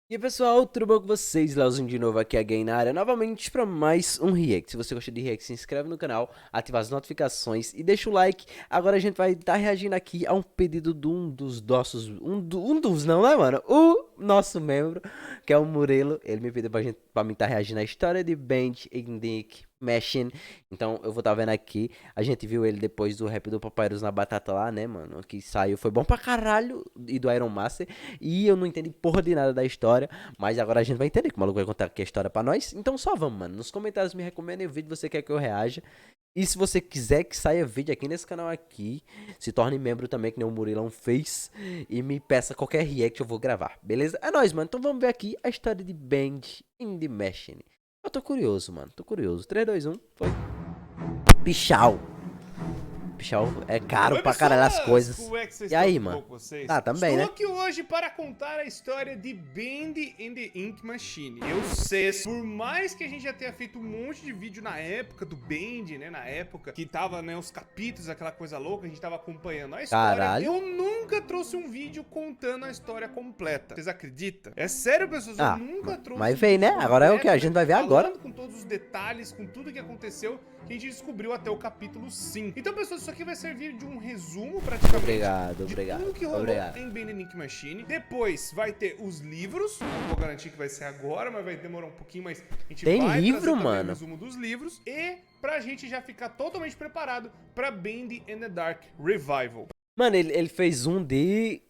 E aí pessoal, tudo bom com vocês? Leozinho de novo aqui, again na área, novamente para mais um react. Se você gostou de react, se inscreve no canal, ativa as notificações e deixa o like. Agora a gente vai estar reagindo aqui a um pedido de um dos nossos, um dos não, né mano? O nosso membro, que é o Murilo. Ele me pediu pra mim estar reagindo à história de Band in Nick Machine. Então eu vou estar vendo aqui. A gente viu ele depois do rap do Papyrus na Batata lá, né mano? Que saiu, foi bom pra caralho, e do Iron Master. E eu não entendi porra de nada da história. Mas agora a gente vai entender que o maluco vai contar aqui a história pra nós. Então só vamos, mano. Nos comentários me recomendem o vídeo que você quer que eu reaja. E se você quiser que saia vídeo aqui nesse canal aqui, se torne membro também, que nem o Murilão fez. E me peça qualquer react, eu vou gravar. Beleza? É nóis, mano. Então vamos ver aqui a história de Band in the Machine. Eu tô curioso, mano. Tô curioso. 3, 2, 1, foi. Pichau. Pichau é caro Oi, pra caralho as pessoas! coisas. Como é que vocês E aí, estão? Tudo mano? bom com vocês? Ah, também, Estou né? aqui hoje para contar a história de Band in the Ink Machine. Eu sei, por mais que a gente já tenha feito um monte de vídeo na época do Band, né? Na época que tava, né, os capítulos, aquela coisa louca, a gente tava acompanhando a história. Caralho. Eu nunca trouxe um vídeo contando a história completa. Vocês acreditam? É sério, pessoas, eu Ah, nunca trouxe mas um veio, né? vídeo Agora é o que? A completo, gente vai ver agora. falando com todos os detalhes, com tudo que aconteceu, que a gente descobriu até o capítulo 5. Então, pessoas, isso aqui vai servir de um resumo, praticamente, Obrigado, de obrigado. tudo que rolou Obrigado. em Band Ink Machine. Depois vai ter os livros, não vou garantir que vai ser agora, mas vai demorar um pouquinho, mas a gente Tem vai livro, trazer também mano? o resumo dos livros. E pra gente já ficar totalmente preparado pra Band in the Dark Revival. Mano, ele fez um de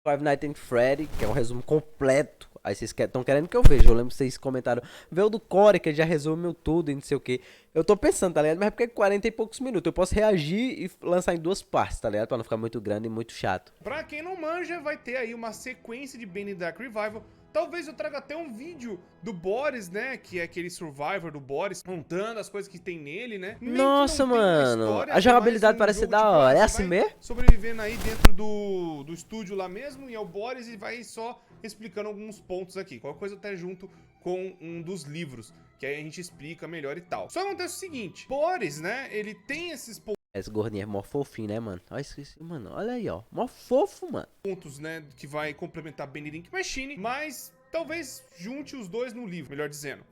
Five Nights at Freddy, que é um resumo completo. Aí vocês estão querendo que eu veja. Eu lembro que vocês comentaram. Vê o do Core, que ele já resumiu tudo e não sei o que. Eu tô pensando, tá ligado? Mas é porque é 40 e poucos minutos. Eu posso reagir e lançar em duas partes, tá ligado? Pra não ficar muito grande e muito chato. Pra quem não manja, vai ter aí uma sequência de Band in the Dark Revival. Talvez eu traga até um vídeo do Boris, né? Que é aquele Survivor do Boris, contando as coisas que tem nele, né? Mesmo que Nossa, não tenha uma mano. história, A é jogabilidade mais um parece ser jogo, da tipo, hora. É você assim vai mesmo? sobrevivendo aí dentro do estúdio lá mesmo, e é o Boris e vai só explicando alguns pontos aqui. Qualquer coisa até junto com um dos livros, que aí a gente explica melhor e tal. Só acontece o seguinte, Boris, né? Ele tem esses Esse gordinho é mó fofinho, né, mano? Olha isso, mano. Olha aí, ó. Mó fofo, mano. pontos, né, que vai complementar Band in Ink Machine, mas talvez junte os dois no livro, melhor dizendo.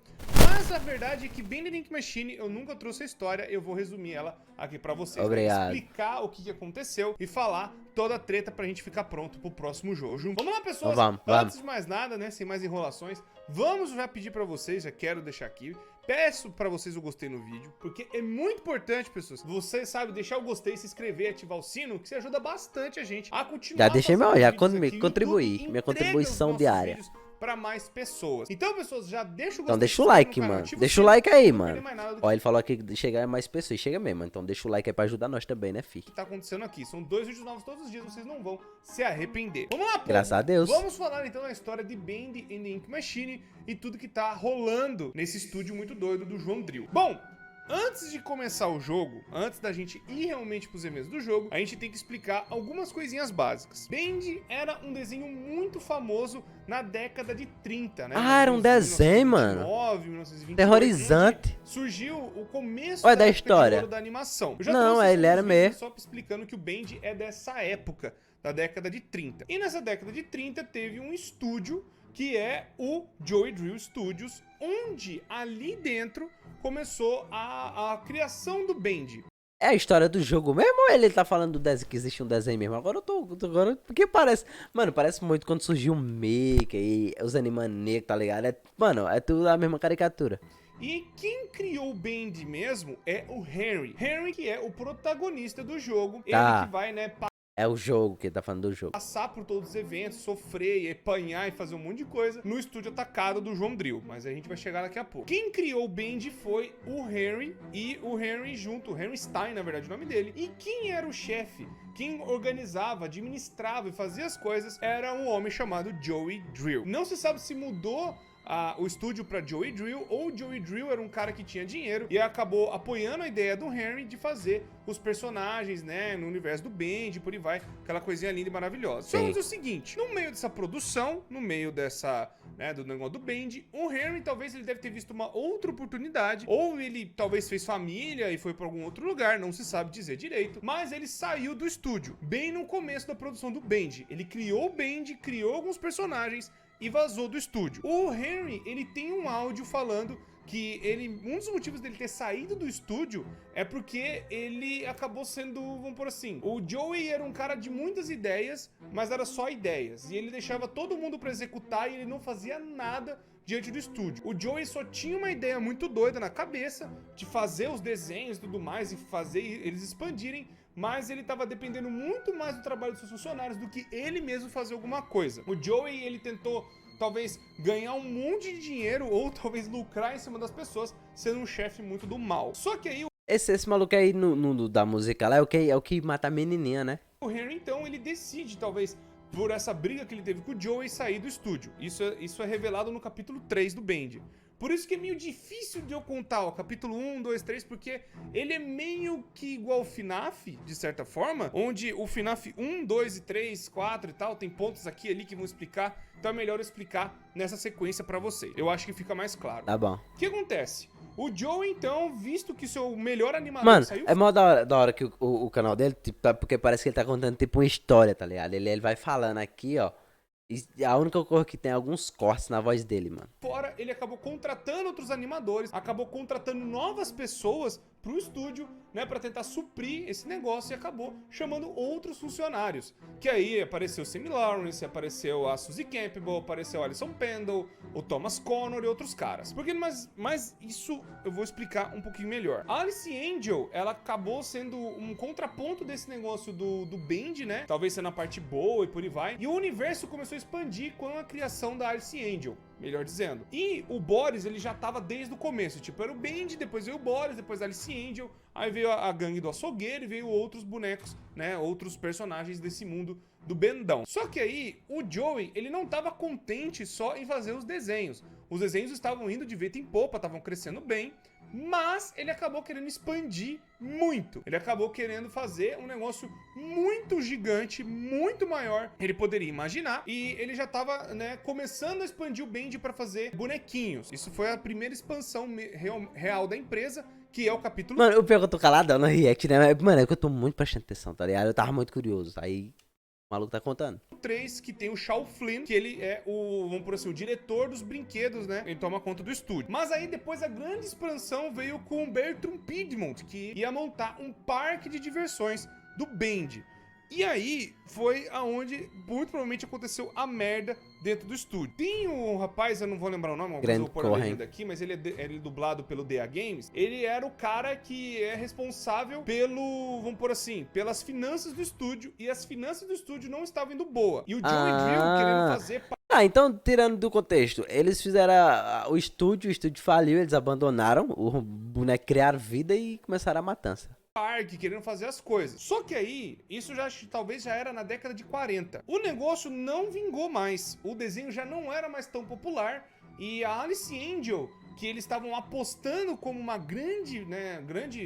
Mas a verdade é que Band in Ink Machine eu nunca trouxe a história, eu vou resumir ela aqui pra vocês. Obrigado. Né, explicar o que aconteceu e falar toda a treta pra gente ficar pronto pro próximo jogo. Vamos lá, pessoas? Então vamos. Antes de mais nada, né, sem mais enrolações, vamos já pedir pra vocês, já quero deixar aqui, peço pra vocês o gostei no vídeo, porque é muito importante, pessoas. Você sabe deixar o gostei, se inscrever, ativar o sino, que isso ajuda bastante a gente a continuar. Já deixei fazendo meu, já vídeos aqui. contribuí. O Minha YouTube contribuição entrega os nossos diária. vídeos pra mais pessoas. Então, pessoas, já deixa o gostei. Então deixa o se inscreve like, no canal, mano. ativa Deixa o sino, like aí, não mano. perder mais nada do Ó, ele falou aqui que chegar a mais pessoas. Chega mesmo, então deixa o like aí pra ajudar nós também, né, fi? que tá acontecendo aqui. São 2 vídeos novos todos os dias, vocês não vão se arrepender. Vamos lá, povo. Graças a Deus. Vamos falar então da história de Band in the Ink Machine e tudo que tá rolando nesse estúdio muito doido do João Drill. Bom, antes de começar o jogo, antes da gente ir realmente pros eventos do jogo, a gente tem que explicar algumas coisinhas básicas. Band era um desenho muito famoso na década de 30, né? Ah, era um desenho, mano. 1929, Terrorizante. surgiu o começo Olha da época de história. ouro da animação. Eu já Não, trouxe ele era alguns vídeos mesmo. só explicando que o Band é dessa época, da década de 30. E nessa década de 30 teve um estúdio que é o Joey Drill Studios, onde ali dentro começou a criação do Band. É a história do jogo mesmo ou ele tá falando do desenho, que existe um desenho mesmo? Agora eu tô. Agora, porque parece. Mano, parece muito quando surgiu o Maker e os Animaniacs, tá ligado? Mano, é tudo a mesma caricatura. E quem criou o Band mesmo é o Henry. Henry, que é o protagonista do jogo. Tá. Ele que vai, né, É o jogo que ele tá falando do jogo. passar por todos os eventos, sofrer, apanhar e fazer um monte de coisa no estúdio atacado do João Drill. Mas a gente vai chegar daqui a pouco. Quem criou o Band foi o Henry e o Henry junto, o Henry Stein, na verdade, o nome dele. E quem era o chefe? Quem organizava, administrava e fazia as coisas era um homem chamado Joey Drill. Não se sabe se mudou o estúdio para Joey Drill, ou Joey Drill era um cara que tinha dinheiro e acabou apoiando a ideia do Henry de fazer os personagens, né, no universo do Band, por aí vai, aquela coisinha linda e maravilhosa. Só que o seguinte, no meio dessa produção, no meio dessa, né, do negócio do Band, o Henry talvez ele deve ter visto uma outra oportunidade, ou ele talvez fez família e foi para algum outro lugar, não se sabe dizer direito, mas ele saiu do estúdio, bem no começo da produção do Band. Ele criou o Band, criou alguns personagens e vazou do estúdio. O Henry, ele tem um áudio falando que um dos motivos dele ter saído do estúdio é porque ele acabou sendo, vamos por assim, o Joey era um cara de muitas ideias, mas era só ideias, e ele deixava todo mundo pra executar e ele não fazia nada diante do estúdio. O Joey só tinha uma ideia muito doida na cabeça de fazer os desenhos e tudo mais e fazer eles expandirem, mas ele estava dependendo muito mais do trabalho dos seus funcionários do que ele mesmo fazer alguma coisa. O Joey, ele tentou talvez ganhar um monte de dinheiro ou talvez lucrar em cima das pessoas, sendo um chefe muito do mal. Só que aí Esse maluco aí da música lá é o que mata a menininha, né? o Henry, então, ele decide, talvez, por essa briga que ele teve com o Joey, sair do estúdio. Isso é revelado no capítulo 3 do Bend. Por isso que é meio difícil de eu contar o capítulo 1, 2, 3, porque ele é meio que igual ao FNAF, de certa forma, onde o FNAF 1, 2 e 3, 4 e tal, tem pontos aqui e ali que vão explicar, então é melhor eu explicar nessa sequência pra vocês. Eu acho que fica mais claro. Tá bom. O que acontece? O Joe, então, visto que seu melhor animador Mano, saiu... é mó da hora que o canal dele, tipo, porque parece que ele tá contando tipo uma história, tá ligado? Ele vai falando aqui, ó. E a única coisa que tem é alguns cortes na voz dele, mano. Fora, ele acabou contratando outros animadores, acabou contratando novas pessoas pro estúdio, né, pra tentar suprir esse negócio e acabou chamando outros funcionários. Que aí apareceu o Sammy Lawrence, apareceu a Suzy Campbell, apareceu o Alison Pendle, o Thomas Connor e outros caras. Porque, mas isso eu vou explicar um pouquinho melhor. A Alice Angel, ela acabou sendo um contraponto desse negócio do Bend, né? Talvez sendo a parte boa e por aí vai. E o universo começou a expandir com a criação da Alice Angel, melhor dizendo. E o Boris, ele já tava desde o começo, tipo, era o Bend, depois veio o Boris, depois a Alice Angel, aí veio a gangue do açougueiro e veio outros bonecos, né, outros personagens desse mundo do Bendão. Só que aí, o Joey, ele não tava contente só em fazer os desenhos. Os desenhos estavam indo de vento em popa, estavam crescendo bem, mas ele acabou querendo expandir muito. Ele acabou querendo fazer um negócio muito gigante, muito maior que ele poderia imaginar. E ele já tava, né, começando a expandir o Bend para fazer bonequinhos. Isso foi a primeira expansão real da empresa, que é o capítulo... Mano, o pior que eu tô caladão no react, né? Mano, é que eu tô muito prestando atenção, tá ligado? Eu tava muito curioso. Aí o maluco tá contando. 3, que tem o Shaw Flynn, que ele é vamos por assim, o diretor dos brinquedos, né? Ele toma conta do estúdio. Mas aí depois a grande expansão veio com o Bertram Piedmont, que ia montar um parque de diversões do Bend. E aí foi aonde muito provavelmente aconteceu a merda dentro do estúdio. Tem um rapaz, eu não vou lembrar o nome, mas eu vou pôr a legenda aqui, mas ele é dublado pelo DA Games. Ele era o cara que é responsável vamos pôr assim, pelas finanças do estúdio, e as finanças do estúdio não estavam indo boa. E o Joey Drill querendo fazer... Então, tirando do contexto, eles fizeram o estúdio faliu, eles abandonaram, o boneco criaram vida e começaram a matança. Parque, querendo fazer as coisas. Só que aí, isso talvez já era na década de 40. O negócio não vingou mais. O desenho já não era mais tão popular. E a Alice Angel, que eles estavam apostando como uma grande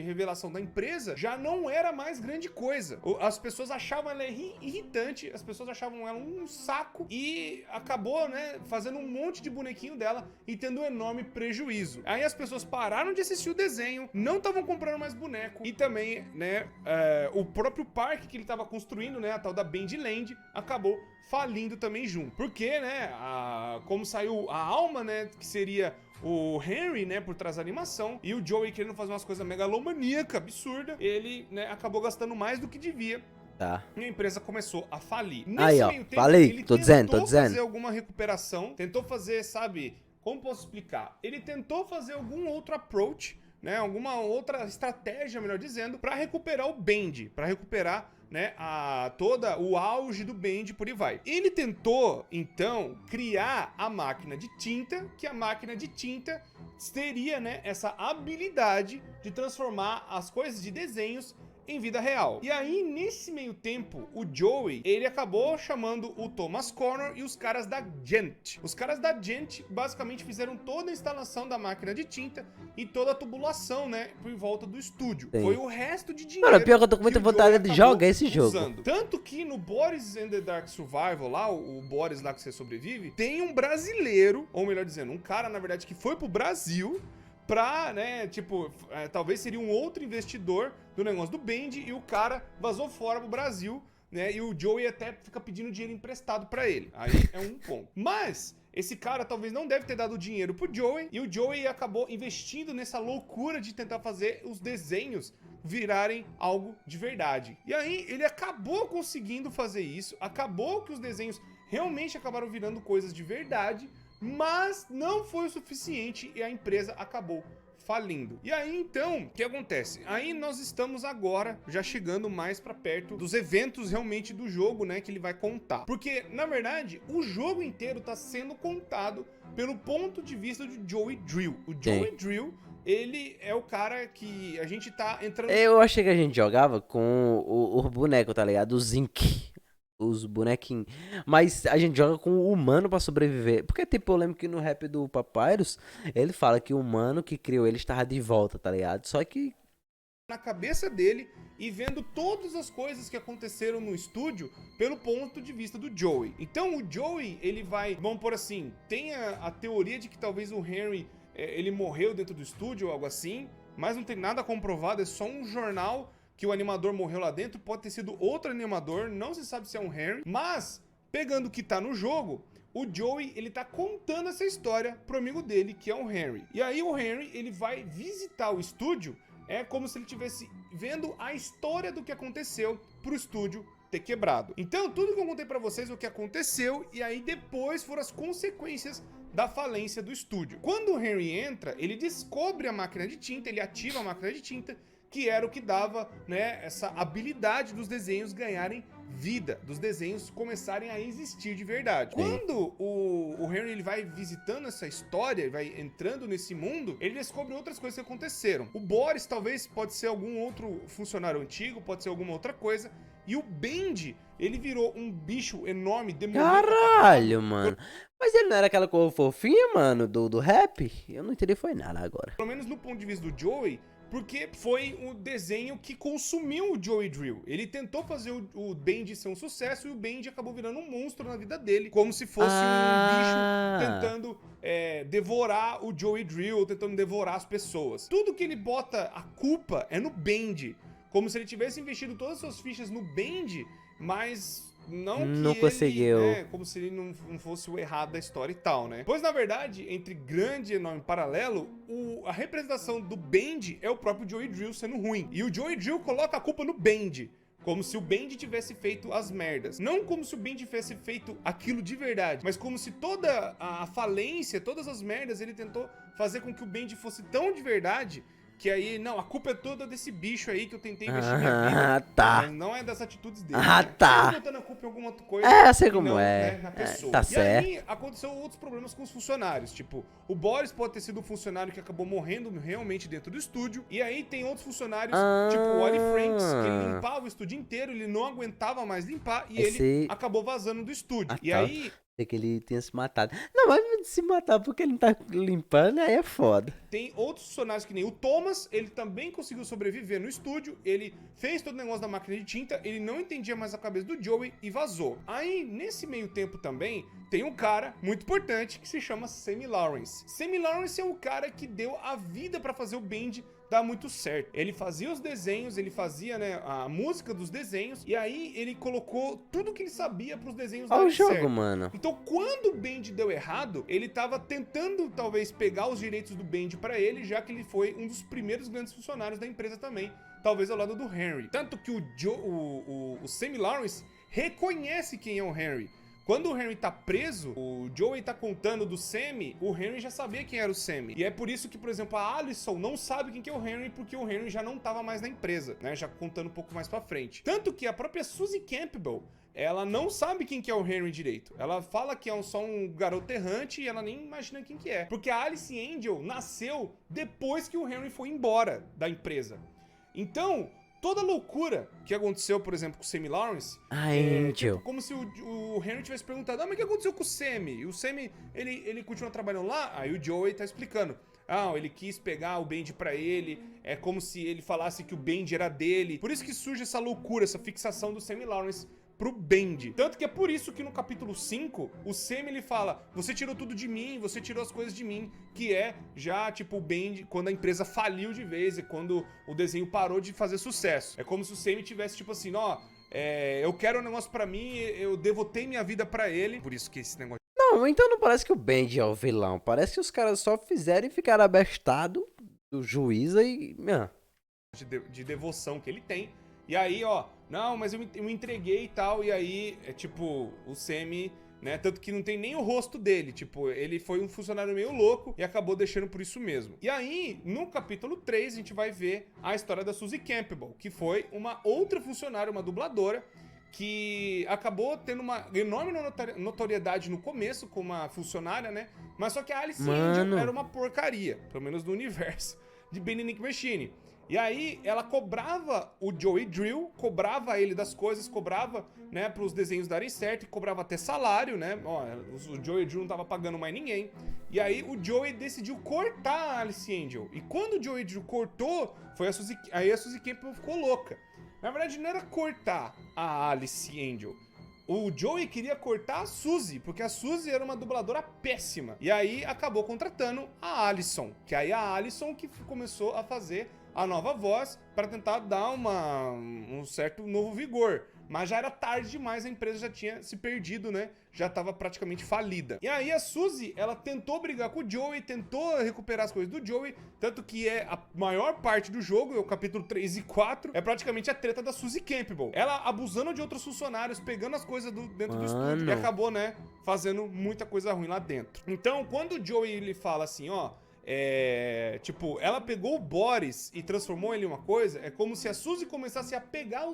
revelação da empresa, já não era mais grande coisa. As pessoas achavam ela irritante, as pessoas achavam ela um saco e acabou, né, fazendo um monte de bonequinho dela e tendo um enorme prejuízo. Aí as pessoas pararam de assistir o desenho, não estavam comprando mais boneco e também, né, o próprio parque que ele estava construindo, né, a tal da Bendland, acabou falindo também junto. Porque, né, como saiu a alma, né, que seria o Henry, né, por trás da animação, e o Joey querendo fazer umas coisas megalomaníacas, absurda, ele, né, acabou gastando mais do que devia. Tá. E a empresa começou a falir. Aí, ó, falei, ele tô tentou dizendo. fazer alguma recuperação, tentou fazer, sabe, como posso explicar? Ele tentou fazer algum outro approach, né, alguma outra estratégia, melhor dizendo, para recuperar o Bend, para recuperar, né, todo o auge do Bend, por aí vai. Ele tentou, então, criar a máquina de tinta, que a máquina de tinta teria, né, essa habilidade de transformar as coisas de desenhos em vida real. E aí, nesse meio tempo, o Joey, ele acabou chamando o Thomas Connor e os caras da Gent. Os caras da Gent, basicamente, fizeram toda a instalação da máquina de tinta e toda a tubulação, né, por volta do estúdio. Sim. Foi o resto de dinheiro. Mano, pior que eu tô com muita vontade de jogar esse jogo. Tanto que no Boris and the Dark Survival, lá, o Boris lá que você sobrevive, tem um brasileiro, ou melhor dizendo, um cara, na verdade, que foi pro Brasil pra, né, tipo, talvez seria um outro investidor do negócio do Bend e o cara vazou fora pro Brasil, né, e o Joey até fica pedindo dinheiro emprestado pra ele. Aí é um ponto. Mas esse cara talvez não deve ter dado dinheiro pro Joey, e o Joey acabou investindo nessa loucura de tentar fazer os desenhos virarem algo de verdade. E aí ele acabou conseguindo fazer isso, acabou que os desenhos realmente acabaram virando coisas de verdade, mas não foi o suficiente e a empresa acabou falindo. E aí então, o que acontece? Aí nós estamos agora já chegando mais pra perto dos eventos realmente do jogo, né, que ele vai contar. Porque, na verdade, o jogo inteiro tá sendo contado pelo ponto de vista de Joey Drill. O Joey Drill, ele é o cara que a gente tá entrando... Eu achei que a gente jogava com o boneco, tá ligado? O Zinc. Os bonequinhos. Mas a gente joga com o humano pra sobreviver. Porque, tipo, eu lembro que no rap do Papyrus, ele fala que o humano que criou ele estava de volta, tá ligado? Só que... na cabeça dele e vendo todas as coisas que aconteceram no estúdio pelo ponto de vista do Joey. Então o Joey, ele vai, vamos por assim, tem a teoria de que talvez o Henry, ele morreu dentro do estúdio ou algo assim, mas não tem nada comprovado, é só um jornal que o animador morreu lá dentro, pode ter sido outro animador, não se sabe se é um Henry, mas pegando o que tá no jogo, o Joey, ele tá contando essa história pro amigo dele, que é o Henry. E aí o Henry, ele vai visitar o estúdio, é como se ele estivesse vendo a história do que aconteceu pro estúdio ter quebrado. Então, tudo que eu contei pra vocês é o que aconteceu, e aí depois foram as consequências da falência do estúdio. Quando o Henry entra, ele descobre a máquina de tinta, ele ativa a máquina de tinta, que era o que dava, né, essa habilidade dos desenhos ganharem vida, dos desenhos começarem a existir de verdade. Sim. Quando o Henry, ele vai visitando essa história, ele vai entrando nesse mundo, ele descobre outras coisas que aconteceram. O Boris talvez pode ser algum outro funcionário antigo, pode ser alguma outra coisa, e o Bendy, ele virou um bicho enorme, demoníaco. Caralho, mano. Mas ele não era aquela cor fofinha, mano, do rap? Eu não entendi foi nada agora. Pelo menos no ponto de vista do Joey, porque foi o desenho que consumiu o Joey Drill. Ele tentou fazer o Bendy ser um sucesso e o Bendy acabou virando um monstro na vida dele, como se fosse um bicho tentando devorar o Joey Drill, tentando devorar as pessoas. Tudo que ele bota a culpa é no Bendy, como se ele tivesse investido todas as suas fichas no Bendy, mas... não conseguiu. ele, né, como se ele não fosse o errado da história e tal, né? Pois, na verdade, entre grande e enorme paralelo, a representação do Bendy é o próprio Joey Drill sendo ruim. E o Joey Drill coloca a culpa no Bendy, como se o Bendy tivesse feito as merdas. Não como se o Bendy tivesse feito aquilo de verdade, mas como se toda a falência, todas as merdas, ele tentou fazer com que o Bendy fosse tão de verdade... que aí, não, a culpa é toda desse bicho aí que eu tentei investir minha vida. Tá. Mas não é das atitudes dele. Tá. Ele botando a culpa em alguma outra coisa. Eu sei e como não, é. né, na pessoa. Tá e certo. aí, aconteceu outros problemas com os funcionários. Tipo, o Boris pode ter sido um funcionário que acabou morrendo realmente dentro do estúdio. E aí tem outros funcionários, tipo o Wally Franks, que ele limpava o estúdio inteiro, ele não aguentava mais limpar e ele acabou vazando do estúdio. E aí... sei que ele tinha se matado. Não, mas se matar porque ele não tá limpando, aí é foda. Tem outros funcionários que nem o Thomas, ele também conseguiu sobreviver no estúdio, ele fez todo o negócio da máquina de tinta, ele não entendia mais a cabeça do Joey e vazou. Aí, nesse meio tempo também, tem um cara muito importante que se chama Sammy Lawrence. Sammy Lawrence é o cara que deu a vida pra fazer o Bendy dar muito certo. Ele fazia os desenhos, ele fazia, né, a música dos desenhos, e aí ele colocou tudo que ele sabia pros desenhos darem certo. Olha o jogo, mano. Então, quando o Bendy deu errado, ele tava tentando, talvez, pegar os direitos do Bendy pra ele, já que ele foi um dos primeiros grandes funcionários da empresa também, talvez ao lado do Henry. Tanto que o Sammy Lawrence reconhece quem é o Henry. Quando o Henry tá preso, o Joey tá contando do Sammy, o Henry já sabia quem era o Sammy. E é por isso que, por exemplo, a Allison não sabe quem que é o Henry, porque o Henry já não tava mais na empresa, né? Já contando um pouco mais pra frente. Tanto que a própria Suzy Campbell, ela não sabe quem que é o Henry direito. Ela fala que é só um garoto errante e ela nem imagina quem que é. Porque a Alice Angel nasceu depois que o Henry foi embora da empresa. Então... toda a loucura que aconteceu, por exemplo, com o Sammy Lawrence... Angel. Tipo, como se o Henry tivesse perguntado, mas o que aconteceu com o Sammy? E o Sammy, ele continua trabalhando lá? Aí o Joey tá explicando. Ele quis pegar o Bendy pra ele, é como se ele falasse que o Bendy era dele. Por isso que surge essa loucura, essa fixação do Sammy Lawrence pro Bendy. Tanto que é por isso que no capítulo 5, o Sammy, ele fala, você tirou tudo de mim, você tirou as coisas de mim, que é já, tipo, o Bendy, quando a empresa faliu de vez, e quando o desenho parou de fazer sucesso. É como se o Sammy tivesse, tipo assim, eu quero um negócio pra mim, eu devotei minha vida pra ele, por isso que esse negócio... Não, Não, então não parece que o Bendy é o vilão. Parece que os caras só fizeram e ficaram abestados do juiz e... de devoção que ele tem. E aí, ó, não, mas eu me entreguei e tal. E aí, é tipo, o Sammy, né? Tanto que não tem nem o rosto dele. Tipo, ele foi um funcionário meio louco e acabou deixando por isso mesmo. E aí, no capítulo 3, a gente vai ver a história da Suzy Campbell, que foi uma outra funcionária, uma dubladora, que acabou tendo uma enorme notoriedade no começo como uma funcionária, né? Mas só que a Alice Angel era uma porcaria, pelo menos no universo de Bendy Machine. E aí ela cobrava o Joey Drill, cobrava ele das coisas, cobrava, né, pros desenhos darem certo, e cobrava até salário, né? Ó, o Joey Drill não tava pagando mais ninguém. E aí o Joey decidiu cortar a Alice Angel. E quando o Joey Drill cortou, aí a Suzy Campbell ficou louca. Na verdade, não era cortar a Alice Angel. O Joey queria cortar a Suzy, porque a Suzy era uma dubladora péssima. E aí acabou contratando a Alison, que aí a Alison que começou a fazer a nova voz para tentar dar um certo novo vigor. Mas já era tarde demais, a empresa já tinha se perdido, né? Já estava praticamente falida. E aí a Suzy, ela tentou brigar com o Joey, tentou recuperar as coisas do Joey, tanto que é a maior parte do jogo, é o capítulo 3 e 4, é praticamente a treta da Suzy Campbell. Ela abusando de outros funcionários, pegando as coisas dentro do estúdio e acabou, né, fazendo muita coisa ruim lá dentro. Então, quando o Joey ele fala assim, ó, tipo, ela pegou o Boris e transformou ele em uma coisa, é como se a Suzy começasse a pegar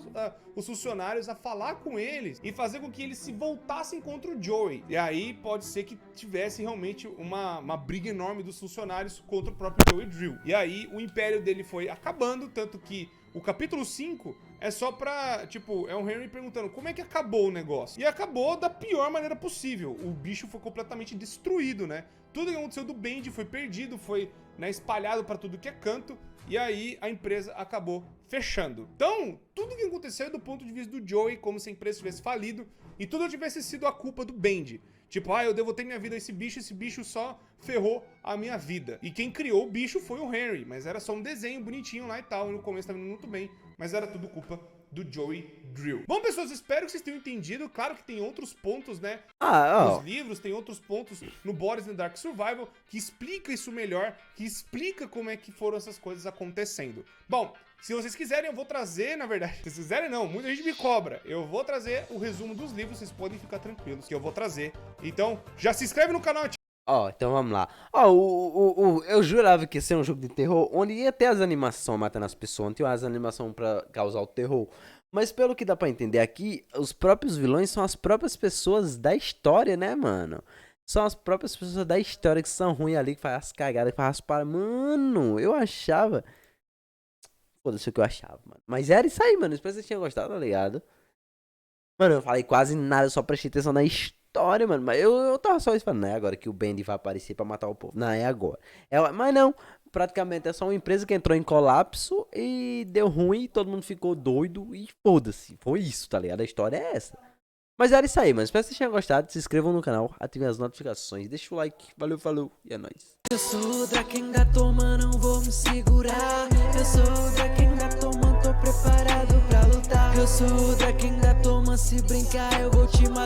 os funcionários, a falar com eles e fazer com que eles se voltassem contra o Joey. E aí pode ser que tivesse realmente uma briga enorme dos funcionários contra o próprio Joey Drill. E aí o império dele foi acabando, tanto que o capítulo 5 é só pra, tipo, é o Henry perguntando como é que acabou o negócio. E acabou da pior maneira possível. O bicho foi completamente destruído, né? Tudo que aconteceu do Bendy foi perdido, foi, né, espalhado pra tudo que é canto. E aí a empresa acabou fechando. Então, tudo que aconteceu é do ponto de vista do Joey, como se a empresa tivesse falido e tudo tivesse sido a culpa do Bendy. Tipo, eu devotei minha vida a esse bicho só ferrou a minha vida. E quem criou o bicho foi o Henry, mas era só um desenho bonitinho lá e tal, e no começo tava indo muito bem, mas era tudo culpa do Joey Drill. Bom, pessoas, espero que vocês tenham entendido. Claro que tem outros pontos, né? Nos livros, tem outros pontos no Boris and Dark Survival que explica isso melhor, que explica como é que foram essas coisas acontecendo. Bom, se vocês quiserem, eu vou trazer, na verdade, se vocês quiserem não, muita gente me cobra. Eu vou trazer o resumo dos livros, vocês podem ficar tranquilos que eu vou trazer. Então, já se inscreve no canal, então vamos lá. Eu jurava que ia ser um jogo de terror onde ia ter as animações matando as pessoas, não tinha as animações pra causar o terror. Mas pelo que dá pra entender aqui, os próprios vilões são as próprias pessoas da história, né, mano? São as próprias pessoas da história que são ruins ali, que fazem as cagadas, que fazem as paradas. Mano, eu achava... Foda-se o que eu achava, mano. Mas era isso aí, mano. Espero que vocês tenham gostado, tá ligado? Mano, eu falei quase nada, só prestei atenção na história, mano. Mas eu tava só falando, não é agora que o Bendy vai aparecer pra matar o povo. Não, é agora. Mas não, praticamente é só uma empresa que entrou em colapso e deu ruim, todo mundo ficou doido e foda-se. Foi isso, tá ligado? A história é essa. Mas era isso aí, mano. Espero que vocês tenham gostado. Se inscrevam no canal, ativem as notificações, deixa o like. Valeu, falou e é nóis. Eu sou o Drakengatoman, não vou me segurar. Eu sou o Drakengatoman, tô preparado pra lutar. Eu sou o Drakengatoman, se brincar eu vou te matar.